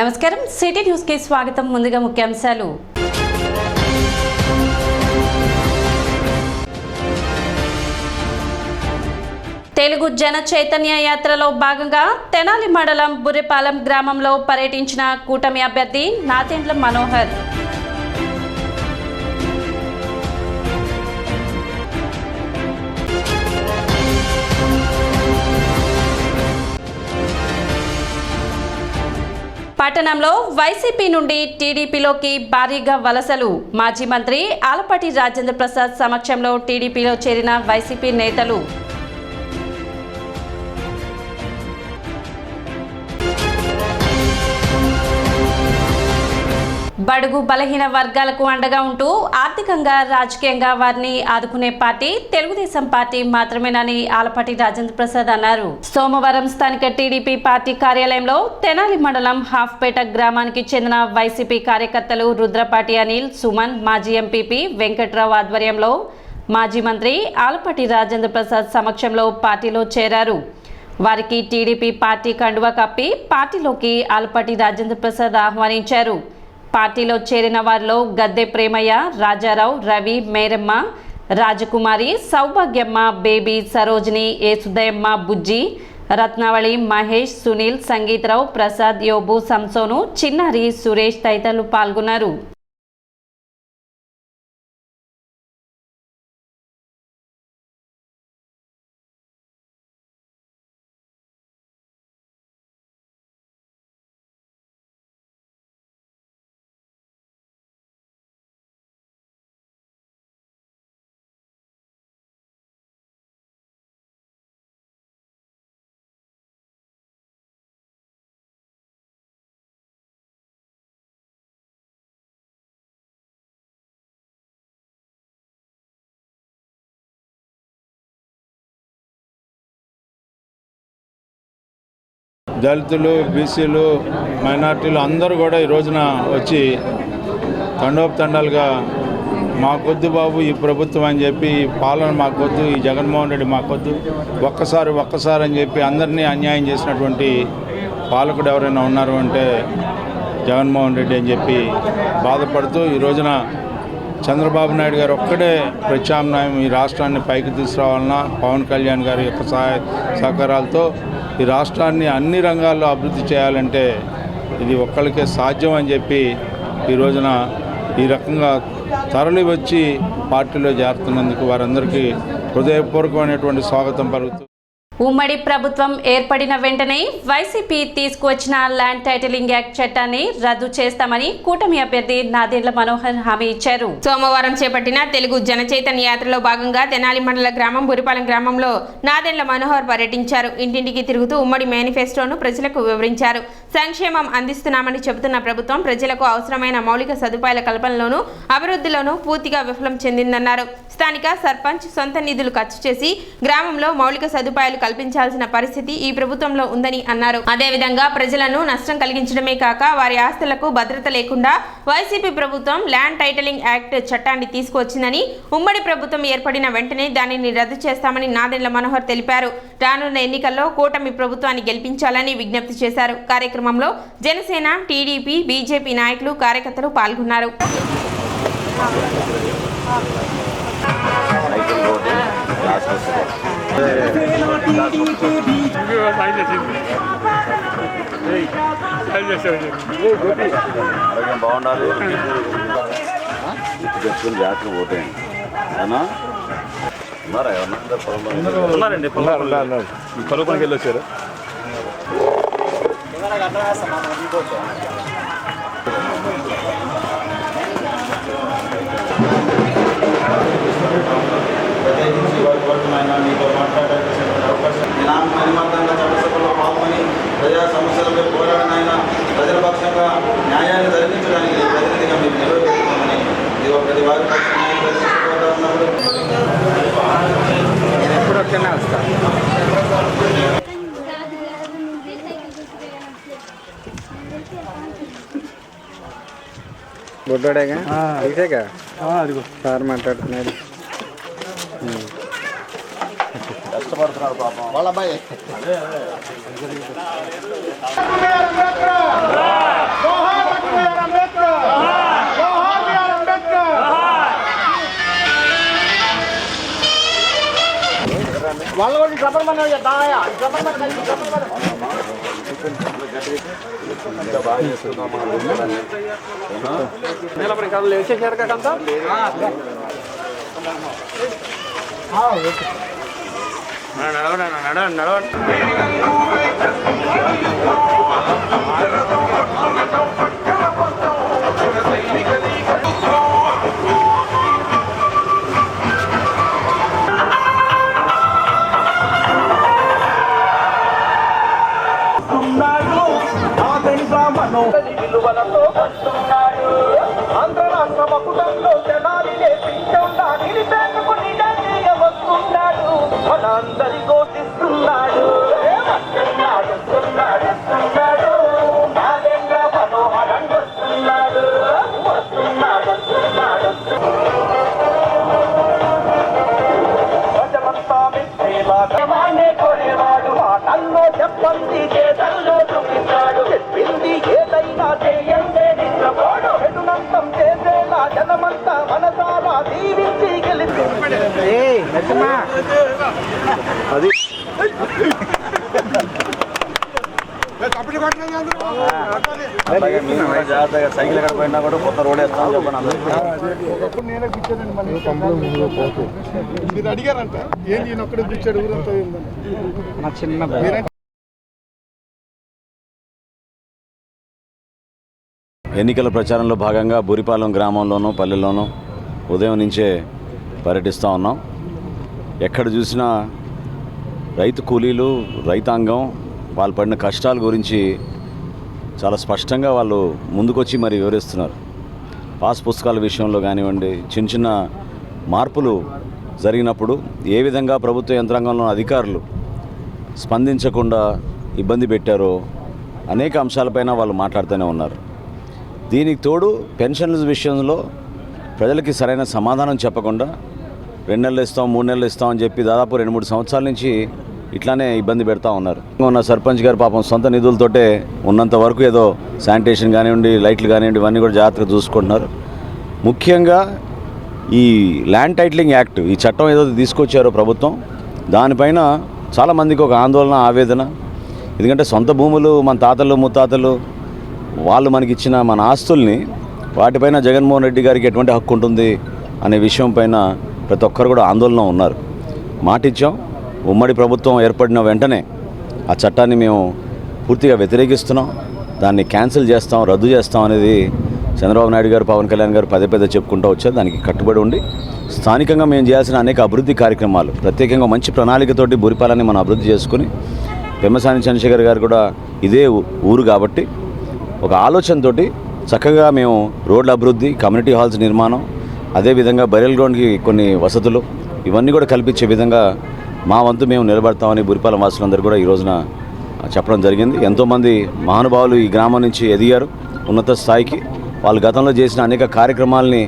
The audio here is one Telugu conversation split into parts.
నమస్కారం సిటీ న్యూస్ కి స్వాగతం. ముందుగా ముఖ్యాంశాలు. తెలుగు జన చైతన్య యాత్రలో భాగంగా తెనాలి మండలం బుర్రిపాలెం గ్రామంలో పర్యటించిన కూటమి అభ్యర్థి నాదెండ్ల మనోహర్. పట్టణంలో వైసీపీ నుండి టీడీపీలోకి భారీగా వలసలు. మాజీ మంత్రి ఆలపాటి రాజేంద్ర ప్రసాద్ సమక్షంలో టీడీపీలో చేరిన వైసీపీ నేతలు. బడుగు బలహీన వర్గాలకు అండగా ఉంటూ ఆర్థికంగా రాజకీయంగా వారిని ఆదుకునే పార్టీ తెలుగుదేశం పార్టీ మాత్రమేనని ఆలపాటి రాజేంద్ర ప్రసాద్ అన్నారు. సోమవారం స్థానిక టీడీపీ పార్టీ కార్యాలయంలో తెనాలి మండలం హాఫ్పేట గ్రామానికి చెందిన వైసీపీ కార్యకర్తలు రుద్రపాటి అనిల్, సుమన్, మాజీ ఎంపీపీ వెంకట్రావు ఆధ్వర్యంలో మాజీ మంత్రి ఆలపాటి రాజేంద్ర ప్రసాద్ సమక్షంలో పార్టీలో చేరారు. వారికి టీడీపీ పార్టీ కండువా కప్పి పార్టీలోకి ఆలపాటి రాజేంద్ర ప్రసాద్ ఆహ్వానించారు. పార్టీలో చేరిన వారిలో గద్దె ప్రేమయ్య, రాజారావు, రవి, మేరమ్మ, రాజకుమారి, సౌభాగ్యమ్మ, బేబీ, సరోజిని, ఏసుదయమ్మ, బుజ్జి, రత్నావళి, మహేష్, సునీల్, సంగీతరావు, ప్రసాద్, యోబు, సంసోను, చిన్నారి, సురేష్ తదితరులు పాల్గొన్నారు. దళితులు, బీసీలు, మైనార్టీలు అందరూ కూడా ఈ రోజున వచ్చి తండోపతండాలుగా మాకొద్దు బాబు ఈ ప్రభుత్వం అని చెప్పి, ఈ పాలన మాకొద్దు, ఈ జగన్మోహన్ రెడ్డి మాకొద్దు, ఒక్కసారి అని చెప్పి అందరినీ అన్యాయం చేసినటువంటి పాలకుడు ఎవరైనా ఉన్నారు అంటే జగన్మోహన్ రెడ్డి అని చెప్పి బాధపడుతూ ఈ రోజున చంద్రబాబు నాయుడు గారు ఒక్కడే ప్రత్యామ్నాయం ఈ రాష్ట్రాన్ని పైకి తీసుకురావాలన్నా పవన్ కళ్యాణ్ గారి యొక్క సహకారాలతో ఈ రాష్ట్రాన్ని అన్ని రంగాల్లో అభివృద్ధి చేయాలంటే ఇది ఒక్కరికే సాధ్యం అని చెప్పి ఈ రోజున ఈ రకంగా తరలి వచ్చి పార్టీలో చేరుతున్నందుకు వారందరికీ హృదయపూర్వకమైనటువంటి స్వాగతం పలుకుతూ, ఉమ్మడి ప్రభుత్వం ఏర్పడిన వెంటనే వైసీపీ తీసుకువచ్చిన ల్యాండ్ టైటిలింగ్ యాక్ట్ చట్టాన్ని రద్దు చేస్తామని కూటమి అభ్యర్థి నాదెండ్ల మనోహర్ హామీ ఇచ్చారు. సోమవారం చేపట్టిన తెలుగు జనచైతన్య యాత్రలో భాగంగా తెనాలి మండల గ్రామం బుర్రిపాలెం గ్రామంలో నాదెండ్ల మనోహర్ పర్యటించారు. ఇంటింటికి తిరుగుతూ ఉమ్మడి మేనిఫెస్టోను ప్రజలకు వివరించారు. సంక్షేమం అందిస్తున్నామని చెబుతున్న ప్రభుత్వం ప్రజలకు అవసరమైన మౌలిక సదుపాయాల కల్పనలోనూ అభివృద్ధిలోనూ పూర్తిగా విఫలం చెందిందన్నారు. స్థానిక సర్పంచ్ సొంత నిధులు ఖర్చు చేసి గ్రామంలో మౌలిక సదుపాయాలు కల్పించాల్సిన పరిస్థితి ఈ ప్రభుత్వంలో ఉందని అన్నారు. అదేవిధంగా ప్రజలను నష్టం కలిగించడమే కాక వారి ఆస్తులకు భద్రత లేకుండా వైసీపీ ప్రభుత్వం ల్యాండ్ టైటిలింగ్ యాక్ట్ చట్టాన్ని తీసుకువచ్చిందని, ఉమ్మడి ప్రభుత్వం ఏర్పడిన వెంటనే దానిని రద్దు చేస్తామని నాదెండ్ల మనోహర్ తెలిపారు. రానున్న ఎన్నికల్లో కూటమి ప్రభుత్వాన్ని గెలిపించాలని విజ్ఞప్తి చేశారు. కార్యక్రమంలో జనసేన, టీడీపీ, బీజేపీ నాయకులు, కార్యకర్తలు పాల్గొన్నారు. బాగుండాలి చెప్పుకుని జాతర పోతాయండి ఉన్నారా ఉన్నారండి పొలంకి వెళ్ళొచ్చారు. మీతో మాట్లాడాల్సిన అవకాశం మరిమంతంగా చట్టసభలో పాల్గొని ప్రజా సమస్యలపై పోరాడినైనా ప్రజల పక్షంగా న్యాయాన్ని జరిపించడానికి ప్రతినిధిగా మీరు నిర్వహిస్తున్నామని ప్రతి వారి ఉన్నప్పుడు బొడ్డోడేగా ఇదేగా సార్ మాట్లాడుతున్నాడు. కష్టపడుతున్నాడు పాపం వాళ్ళ అబ్బాయి. విలువలతో వస్తున్నాడు ఆంధ్ర రాష్ట్ర మకుటంలో జనాలి నేర్పించకుండా నిలిపేందుకు నిజంగా వస్తున్నాడు మనందరి ఘోషిస్తున్నాడు నాగేంద్ర మనోహరన్ వస్తున్నాడు ప్రజలంతా మెచ్చేవాడే కొనేవాడు మాటల్లో చెప్పండి చేతల్లో చూపిస్తాడు చెప్పింది ఏదైనా చేయండి నిద్రపోడు ఎటునంతం చేసేలా జనమంతా మనసారా దీవించి గెలిచి జాగ్రత్తగా సైకిల్ ఎక్కడ పోయినా కూడా కొత్త రోడ్ వేస్తామని చెప్పండి అందరికీ. మీరు అడిగారంట ఏంటి ఈయన ఒక్కడే కూర్చాడు ఊరంతా మా చిన్న ఎన్నికల ప్రచారంలో భాగంగా బూరిపాలెం గ్రామంలోనూ పల్లెల్లోనూ ఉదయం నుంచే పర్యటిస్తూ ఉన్నాం. ఎక్కడ చూసినా రైతు కూలీలు రైతాంగం వాళ్ళు పడిన కష్టాల గురించి చాలా స్పష్టంగా వాళ్ళు ముందుకొచ్చి మరి వివరిస్తున్నారు. పాస్ పుస్తకాల విషయంలో కానివ్వండి, చిన్న చిన్న మార్పులు జరిగినప్పుడు ఏ విధంగా ప్రభుత్వ యంత్రాంగంలో అధికారులు స్పందించకుండా ఇబ్బంది పెట్టారో అనేక అంశాలపైన వాళ్ళు మాట్లాడుతూనే ఉన్నారు. దీనికి తోడు పెన్షన్ల విషయంలో ప్రజలకి సరైన సమాధానం చెప్పకుండా 2 నెలలు ఇస్తాం 3 నెలలు ఇస్తామని చెప్పి దాదాపు 2-3 సంవత్సరాల నుంచి ఇట్లానే ఇబ్బంది పెడతా ఉన్నారు. ఉన్న సర్పంచ్ గారు పాపం సొంత నిధులతోటే ఉన్నంత వరకు ఏదో శానిటేషన్ కానివ్వండి, లైట్లు కానివ్వండి, ఇవన్నీ కూడా జాగ్రత్తగా చూసుకుంటున్నారు. ముఖ్యంగా ఈ ల్యాండ్ టైటిలింగ్ యాక్ట్, ఈ చట్టం ఏదో తీసుకొచ్చారో ప్రభుత్వం, దానిపైన చాలామందికి ఒక ఆందోళన, ఆవేదన. ఎందుకంటే సొంత భూములు మన తాతలు ముత్తాతలు వాళ్ళు మనకిచ్చిన మన ఆస్తుల్ని వాటిపైన జగన్మోహన్ రెడ్డి గారికి ఎటువంటి హక్కు ఉంటుంది అనే విషయం పైన ప్రతి ఒక్కరు కూడా ఆందోళన ఉన్నారు. మాటిచ్చాం, ఉమ్మడి ప్రభుత్వం ఏర్పడిన వెంటనే ఆ చట్టాన్ని మేము పూర్తిగా వ్యతిరేకిస్తున్నాం, దాన్ని క్యాన్సిల్ చేస్తాం, రద్దు చేస్తాం అనేది చంద్రబాబు నాయుడు గారు, పవన్ కళ్యాణ్ గారు పదే చెప్పుకుంటూ వచ్చారు. దానికి కట్టుబడి ఉండి స్థానికంగా మేము చేయాల్సిన అనేక అభివృద్ధి కార్యక్రమాలు, ప్రత్యేకంగా మంచి ప్రణాళికతోటి బూరిపాలెన్ని మనం అభివృద్ధి చేసుకుని, పెమ్మసాని చంద్రశేఖర్ గారు కూడా ఇదే ఊరు కాబట్టి ఒక ఆలోచనతోటి చక్కగా మేము రోడ్ల అభివృద్ధి, కమ్యూనిటీ హాల్స్ నిర్మాణం, అదేవిధంగా బరియల్ గ్రౌండ్కి కొన్ని వసతులు ఇవన్నీ కూడా కల్పించే విధంగా మా వంతు మేము నిలబడతామని బూరిపాలెం వాసులందరూ కూడా ఈ రోజున చెప్పడం జరిగింది. ఎంతోమంది మహానుభావులు ఈ గ్రామం నుంచి ఎదిగారు ఉన్నత స్థాయికి. వాళ్ళు గతంలో చేసిన అనేక కార్యక్రమాలని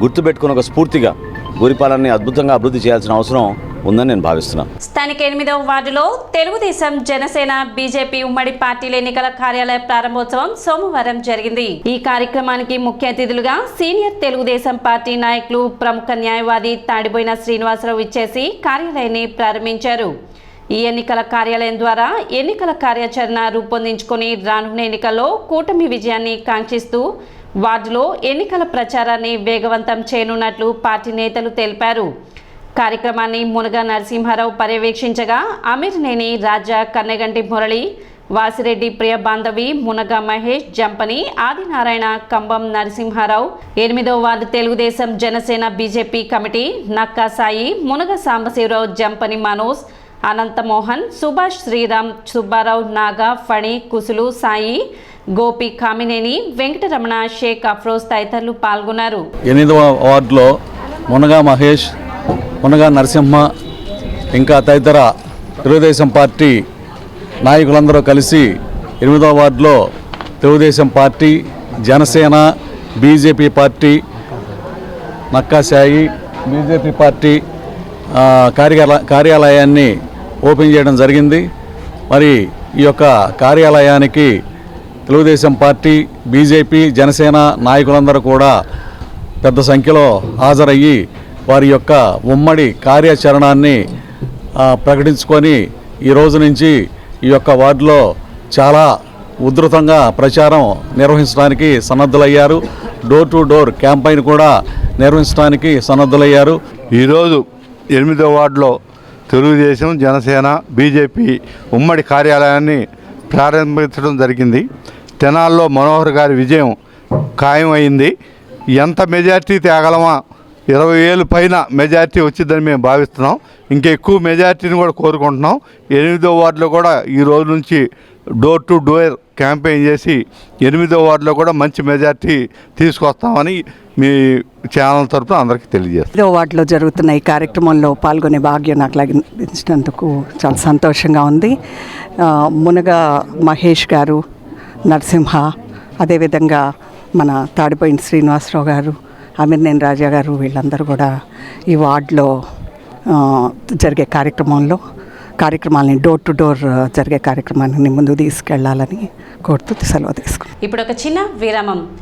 గుర్తుపెట్టుకుని ఒక స్ఫూర్తిగా బూరిపాలెన్ని అద్భుతంగా అభివృద్ధి చేయాల్సిన అవసరం ఉందని నేను భావిస్తున్నాను. స్థానిక 8వ వార్డులో తెలుగుదేశం, జనసేన, బీజేపీ ఉమ్మడి పార్టీల ఎన్నికల కార్యాలయ ప్రారంభోత్సవం సోమవారం జరిగింది. ఈ కార్యక్రమానికి ముఖ్య అతిథులుగా సీనియర్ తెలుగుదేశం పార్టీ నాయకులు, ప్రముఖ న్యాయవాది తాడిబోయిన శ్రీనివాసరావు ఇచ్చేసి కార్యాలయాన్ని ప్రారంభించారు. ఈ ఎన్నికల కార్యాలయం ద్వారా ఎన్నికల కార్యాచరణ రూపొందించుకొని రానున్న ఎన్నికల్లో కూటమి విజయాన్ని కాంక్షిస్తూ వార్డులో ఎన్నికల ప్రచారాన్ని వేగవంతం చేయనున్నట్లు పార్టీ నేతలు తెలిపారు. కార్యక్రమాన్ని మునగ నరసింహారావు పర్యవేక్షించగా అమీర్నేని రాజా, కన్నెగంటి మురళి, వాసిరెడ్డి ప్రియ బాంధవి, మునగ మహేష్, జంపని, ఆదినారాయణ, కంబం నరసింహారావు, 8వ ward Telugu Desam, Janasena, BJP committee Nakka Sai, మునగ సాంబశివరావు, జంపని మనోజ్, అనంతమోహన్, సుభాష్, శ్రీరామ్, సుబ్బారావు, నాగా, ఫణి, కుసులు, సాయి, గోపి, కామినేని, వెంకటరమణ, షేక్ అఫ్రోజ్ తదితరులు పాల్గొన్నారు. 8వ వార్డులో మునగ మహేష్, మునగ నరసింహ ఇంకా తదితర తెలుగుదేశం పార్టీ నాయకులందరూ కలిసి 8వ వార్డులో Telugu Desam party, Janasena, BJP party నక్కాసాయి, బీజేపీ పార్టీ కార్యాలయాన్ని ఓపెన్ చేయడం జరిగింది. మరి ఈ యొక్క కార్యాలయానికి తెలుగుదేశం పార్టీ, బీజేపీ, జనసేన నాయకులందరూ కూడా పెద్ద సంఖ్యలో హాజరయ్యి వారి యొక్క ఉమ్మడి కార్యాచరణాన్ని ప్రకటించుకొని ఈ రోజు నుంచి ఈ యొక్క వార్డులో చాలా ఉధృతంగా ప్రచారం నిర్వహించడానికి సన్నద్ధులయ్యారు. డోర్ టు డోర్ క్యాంపెయిన్ కూడా నిర్వహించడానికి సన్నద్ధులయ్యారు. ఈరోజు 8వ వార్డులో తెలుగుదేశం, జనసేన, బీజేపీ ఉమ్మడి కార్యాలయాన్ని ప్రారంభించడం జరిగింది. తెనాల్లో మనోహర్ గారి విజయం ఖాయం అయింది. ఎంత మెజార్టీ తేగలమా, 20,000 పైన మెజార్టీ వచ్చిందని మేము భావిస్తున్నాం. ఇంకా ఎక్కువ మెజార్టీని కూడా కోరుకుంటున్నాం. 8వ వార్డులో కూడా ఈ రోజు నుంచి డోర్ టు డోర్ క్యాంపెయిన్ చేసి 8వ వార్డులో కూడా మంచి మెజార్టీ తీసుకొస్తామని మీ ఛానల్ తరఫున అందరికీ తెలియజేస్తాం. 5వ వార్డులో జరుగుతున్న ఈ కార్యక్రమంలో పాల్గొనే భాగ్యం నాకు లభించినందుకు చాలా సంతోషంగా ఉంది. మునగ మహేష్ గారు, నరసింహ, అదేవిధంగా మన తాడిపోయిన శ్రీనివాసరావు గారు, అమీర్నేని రాజా గారు, వీళ్ళందరూ కూడా ఈ వార్డులో జరిగే కార్యక్రమాలని డోర్ టు డోర్ జరిగే కార్యక్రమాన్ని ముందుకు తీసుకెళ్లాలని కోరుతూ సెలవు తీసుకున్నాను. ఇప్పుడు ఒక చిన్న విరామం.